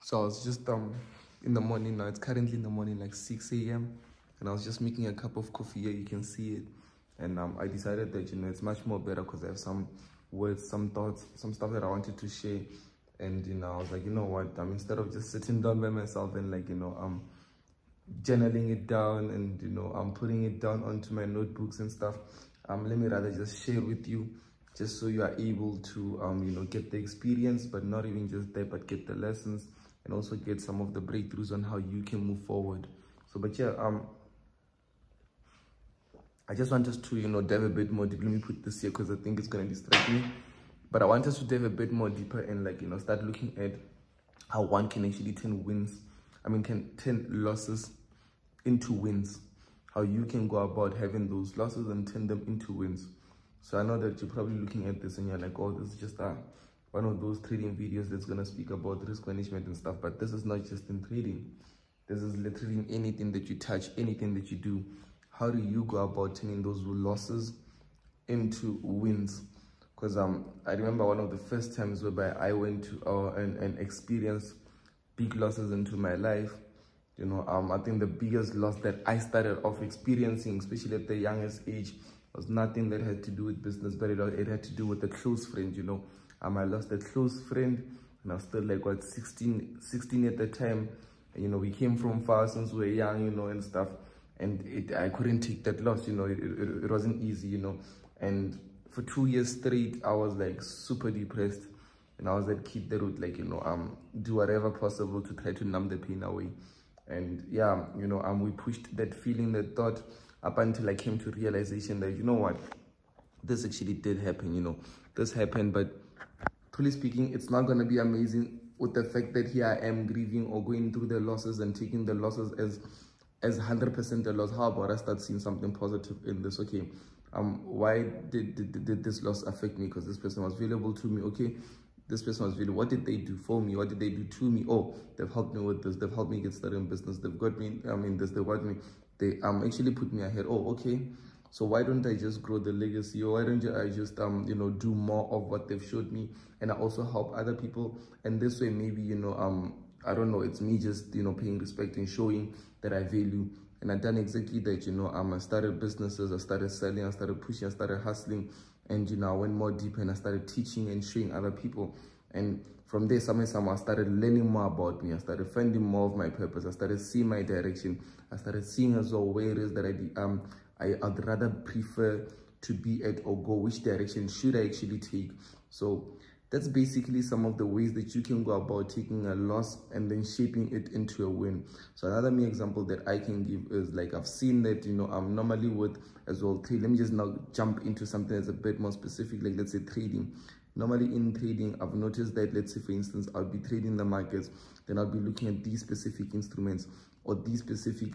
So I was just in the morning now. It's currently in the morning, like 6 a.m. And I was just making a cup of coffee here. You can see it. And I decided that, it's much more better because I have some words, some thoughts, some stuff that I wanted to share. And, I was like, you know what? Instead of just sitting down by myself and like, journaling it down and, I'm putting it down onto my notebooks and stuff. Let me rather just share with you, just so you are able to, get the experience, but not even just that, but get the lessons and also get some of the breakthroughs on how you can move forward. So, but yeah, I just want us to, dive a bit more deep. Let me put this here because I think it's going to distract me. But I want us to dive a bit more deeper and like, start looking at how one can actually turn can turn losses into wins. How you can go about having those losses and turn them into wins. So I know that you're probably looking at this and you're like, oh, this is just one of those trading videos that's going to speak about risk management and stuff. But this is not just in trading. This is literally in anything that you touch, anything that you do. How do you go about turning those losses into wins? Because I remember one of the first times whereby I went to and experienced big losses into my life. I think the biggest loss that I started off experiencing, especially at the youngest age, was nothing that had to do with business, but it had to do with a close friend. I lost a close friend, and I was still like, what, 16 at the time. And, we came from far since we were young, and stuff. And I couldn't take that loss, it wasn't easy, And for 2 years straight, I was like super depressed. And I was that kid that would like, do whatever possible to try to numb the pain away. And yeah, we pushed that feeling, that thought, up until I came to realization that, you know what, this actually did happen, this happened. But truly speaking, it's not going to be amazing with the fact that here I am grieving or going through the losses and taking the losses as 100% a loss. How about I start seeing something positive in this? Okay, why did this loss affect me? Because this person was valuable to me. Okay, this person was valuable. What did they do for me? What did they do to me? Oh, they've helped me with this. They've helped me get started in business. They've got me this. They got me. They actually put me ahead. Oh, okay. So why don't I just grow the legacy? Or why don't I just do more of what they've showed me, and I also help other people? And this way, maybe I don't know, it's me just paying respect and showing that I value. And I've done exactly that. I started businesses, I started selling, I started pushing, I started hustling, and I went more deeper and I started teaching and showing other people. And from there, somehow I started learning more about me. I started finding more of my purpose. I started seeing my direction. I started seeing as well where it is that I'd rather prefer to be at or go, which direction should I actually take. So that's basically some of the ways that you can go about taking a loss and then shaping it into a win. So another main example that I can give is like, I've seen that, I'm normally with as well trade. Let me just now jump into something that's a bit more specific, like let's say trading. Normally in trading, I've noticed that, let's say for instance, I'll be trading the markets, then I'll be looking at these specific instruments or these specific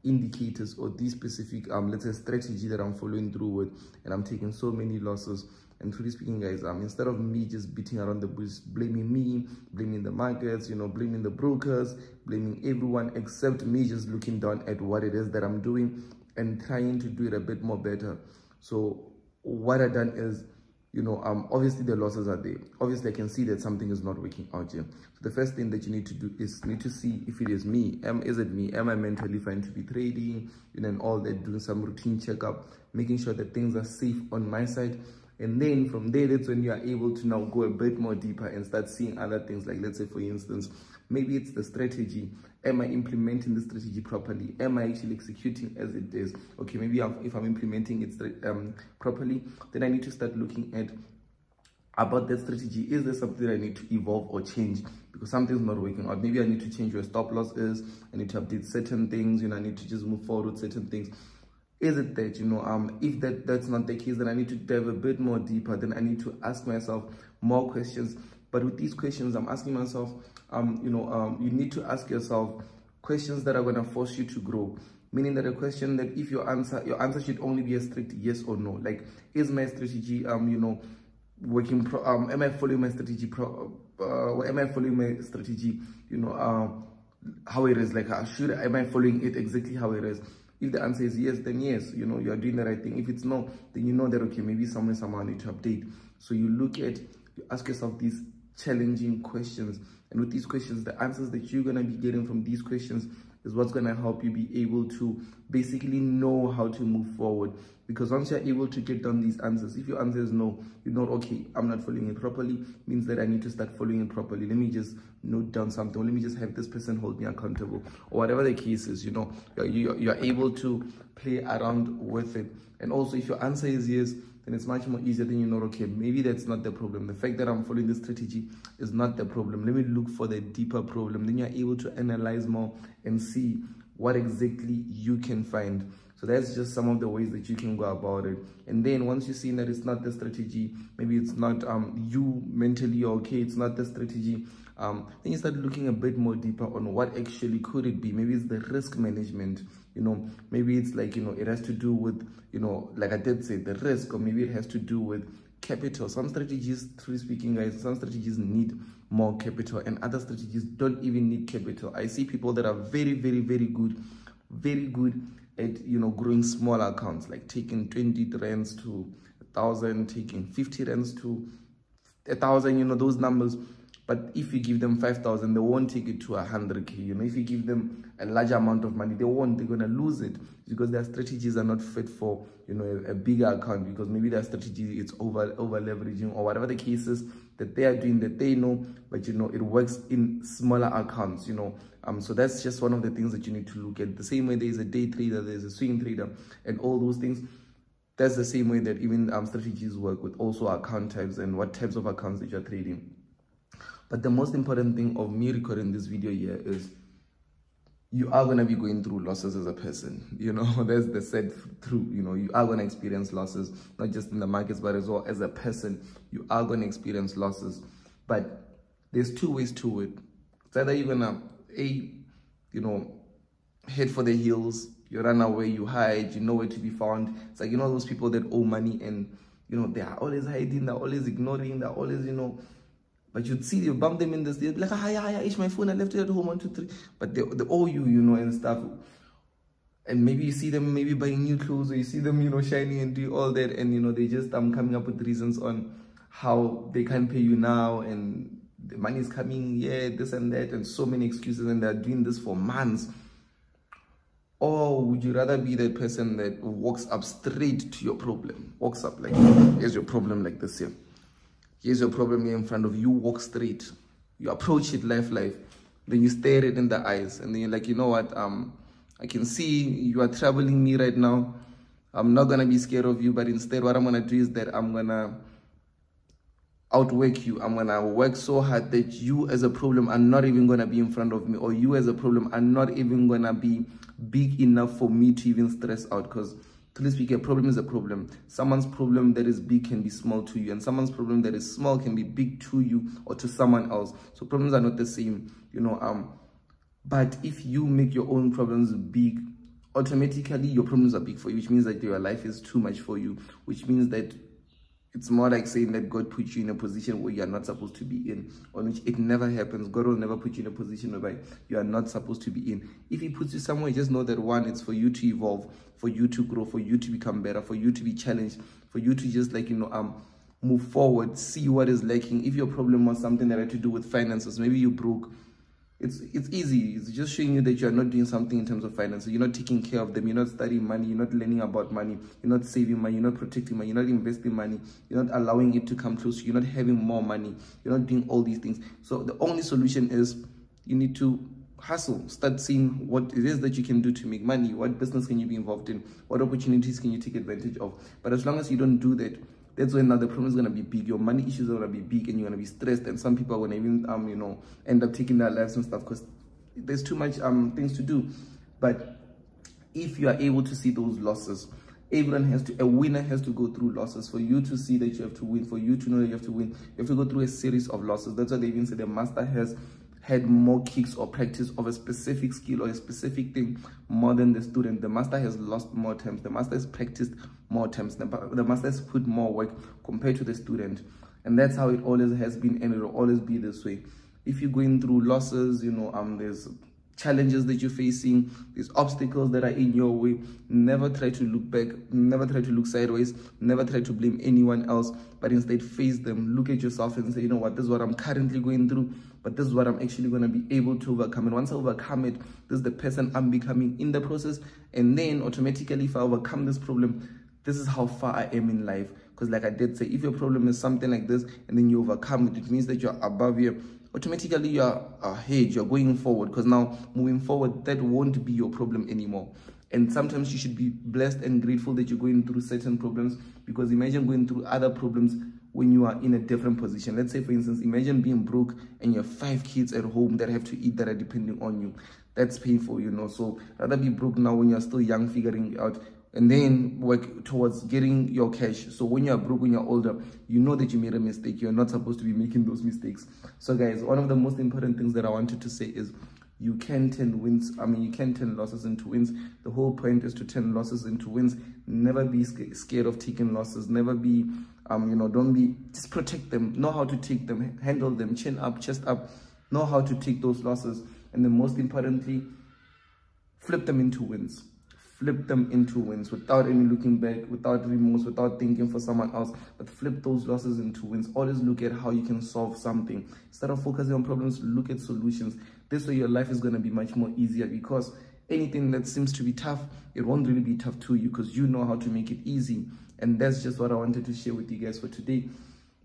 indicators or these specific let's say strategy that I'm following through with, and I'm taking so many losses. And truly speaking, guys, instead of me just beating around the bush, blaming me, blaming the markets, blaming the brokers, blaming everyone except me, just looking down at what it is that I'm doing and trying to do it a bit more better. So what I've done is, obviously the losses are there. Obviously I can see that something is not working out here. So the first thing that you need to do is need to see if it is me. Is it me? Am I mentally fine to be trading? And all that, doing some routine checkup, making sure that things are safe on my side. And then from there, that's when you are able to now go a bit more deeper and start seeing other things. Like, let's say, for instance, maybe it's the strategy. Am I implementing the strategy properly? Am I actually executing as it is? Okay, maybe if I'm implementing it properly, then I need to start looking at about that strategy. Is there something I need to evolve or change? Because something's not working out. Maybe I need to change where stop loss is. I need to update certain things. I need to just move forward with certain things. Is it that, if that's not the case, then I need to dive a bit more deeper. Then I need to ask myself more questions. But with these questions, I'm asking myself, you need to ask yourself questions that are going to force you to grow. Meaning that a question that if your answer should only be a strict yes or no. Like, is my strategy, working? Am I following my strategy? Am I following my strategy? How it is? Like, am I following it exactly how it is? If the answer is yes, then yes, you are doing the right thing. If it's no, then you know that, okay, maybe someone need to update. So you ask yourself these challenging questions And with these questions, the answers that you're going to be getting from these questions is what's going to help you be able to basically know how to move forward. Because once you're able to get down these answers, if your answer is no, you know, okay, I'm not following it properly, means that I need to start following it properly. Let me just note down something, or let me just have this person hold me accountable, or whatever the case is, you know, you're able to play around with it. And also, if your answer is yes, then it's much more easier. Then you know, okay, maybe that's not the problem. The fact that I'm following this strategy is not the problem. Let me look for the deeper problem. Then you're able to analyze more and see what exactly you can find. So that's just some of the ways that you can go about it. And then once you've seen that it's not the strategy, maybe it's not you mentally okay, it's not the strategy, then you start looking a bit more deeper on what actually could it be. Maybe it's the risk management, you know, maybe it's like, you know, it has to do with, you know, like I did say, the risk, or maybe it has to do with capital. Some strategies, truly speaking, guys, some strategies need more capital, and other strategies don't even need capital. I see people that are very good at, you know, growing small accounts, like taking 20 rands to 1,000, taking 50 rands to 1,000, you know, those numbers. But if you give them 5,000, they won't take it to 100K. You know, if you give them a large amount of money, they won't. They're gonna lose it because their strategies are not fit for, you know, a bigger account, because maybe their strategy is over leveraging, or whatever the case is that they are doing that they know, but you know, it works in smaller accounts, you know. So that's just one of the things that you need to look at. The same way there is a day trader, there's a swing trader, and all those things. That's the same way that even strategies work with also account types and what types of accounts that you're trading. But the most important thing of me recording this video here is you are going to be going through losses as a person. You know, that's the sad truth. You know, you are going to experience losses, not just in the markets, but as well as a person. You are going to experience losses. But there's two ways to it. It's either you're going to, you know, head for the hills, you run away, you hide, you know where to be found. It's like, you know, those people that owe money and, you know, they are always hiding, they're always ignoring, they're always, you know, but you'd see, you bump them in the street, like, hi, it's my phone, I left it at home, 1, 2, 3. But they owe you, you know, and stuff. And maybe you see them maybe buying new clothes, or you see them, you know, shining and do all that. And, you know, they just coming up with reasons on how they can't pay you now. And the money is coming, yeah, this and that, and so many excuses. And they're doing this for months. Or would you rather be that person that walks up straight to your problem? Walks up like, here's your problem, like this here. Here's your problem here in front of you. Walk straight. You approach it life. Then you stare it in the eyes. And then you're like, you know what? I can see you are troubling me right now. I'm not going to be scared of you. But instead, what I'm going to do is that I'm going to outwork you. I'm going to work so hard that you as a problem are not even going to be in front of me. Or you as a problem are not even going to be big enough for me to even stress out. Because to speak, a problem is a problem. Someone's problem that is big can be small to you, and someone's problem that is small can be big to you or to someone else. So problems are not the same, you know. But if you make your own problems big, automatically your problems are big for you, which means that your life is too much for you, which means that it's more like saying that God put you in a position where you are not supposed to be in, on which it never happens. God will never put you in a position where you are not supposed to be in. If he puts you somewhere, just know that one, it's for you to evolve, for you to grow, for you to become better, for you to be challenged, for you to just like, you know, move forward, see what is lacking. If your problem was something that had to do with finances, maybe you broke, it's easy. It's just showing you that you're not doing something in terms of finances. You're not taking care of them. You're not studying money. You're not learning about money. You're not saving money. You're not protecting money. You're not investing money. You're not allowing it to come close. You're not having more money. You're not doing all these things. So the only solution is you need to hustle. Start seeing what it is that you can do to make money. What business can you be involved in? What opportunities can you take advantage of? But as long as you don't do that, that's when now the problem is going to be big. Your money issues are going to be big, and you're going to be stressed. And some people are going to even, you know, end up taking their lives and stuff because there's too much things to do. But if you are able to see those losses, a winner has to go through losses. For you to see that you have to win, for you to know that you have to win, you have to go through a series of losses. That's why they even say the master has had more kicks or practice of a specific skill or a specific thing more than the student. The master has lost more times. The master has practiced more times. The master has put more work compared to the student. And that's how it always has been, and it will always be this way. If you're going through losses, you know, there's challenges that you're facing, these obstacles that are in your way, never try to look back, never try to look sideways, never try to blame anyone else, but instead face them. Look at yourself and say, you know what, this is what I'm currently going through, but this is what I'm actually going to be able to overcome. And once I overcome it, this is the person I'm becoming in the process. And then automatically, if I overcome this problem, this is how far I am in life. Because like I did say, if your problem is something like this and then you overcome it, it means that you're above here. Automatically you're ahead, you're going forward, because now moving forward, that won't be your problem anymore. And sometimes you should be blessed and grateful that you're going through certain problems, because imagine going through other problems when you are in a different position. Let's say, for instance, imagine being broke and you have 5 kids at home that have to eat, that are depending on you. That's painful, you know. So rather be broke now when you're still young, figuring it out, and then work towards getting your cash. So when you're broke, when you're older, you know that you made a mistake. You're not supposed to be making those mistakes. So guys, one of the most important things that I wanted to say is you can turn wins. You can turn losses into wins. The whole point is to turn losses into wins. Never be scared of taking losses. Never be, don't be, just protect them. Know how to take them, handle them, chin up, chest up. Know how to take those losses. And then most importantly, flip them into wins. Flip them into wins without any looking back, without remorse, without thinking for someone else, but flip those losses into wins. Always look at how you can solve something. Instead of focusing on problems, look at solutions. This way your life is going to be much more easier, because anything that seems to be tough, it won't really be tough to you, because you know how to make it easy. And that's just what I wanted to share with you guys for today.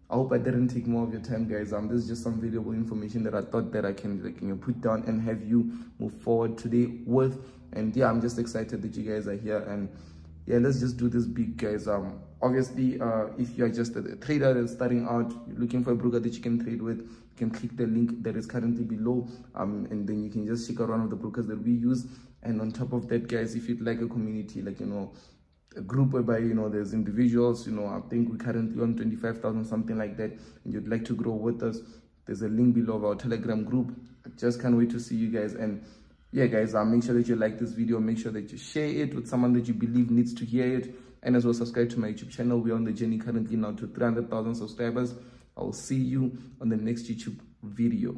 I hope I didn't take more of your time, guys. This is just some valuable information that I thought that I can put down and have you move forward today with. And yeah, I'm just excited that you guys are here. And yeah, let's just do this big, guys. Obviously, if you're just a trader that's starting out, you're looking for a broker that you can trade with, you can click the link that is currently below, and then you can just check out one of the brokers that we use. And on top of that, guys, if you'd like a community, like, a group whereby, there's individuals, I think we're currently on 25,000, something like that, and you'd like to grow with us, there's a link below of our Telegram group. I just can't wait to see you guys. And yeah, guys, make sure that you like this video, make sure that you share it with someone that you believe needs to hear it, and as well subscribe to my YouTube channel. We're on the journey currently now to 300,000 subscribers. I'll see you on the next YouTube video.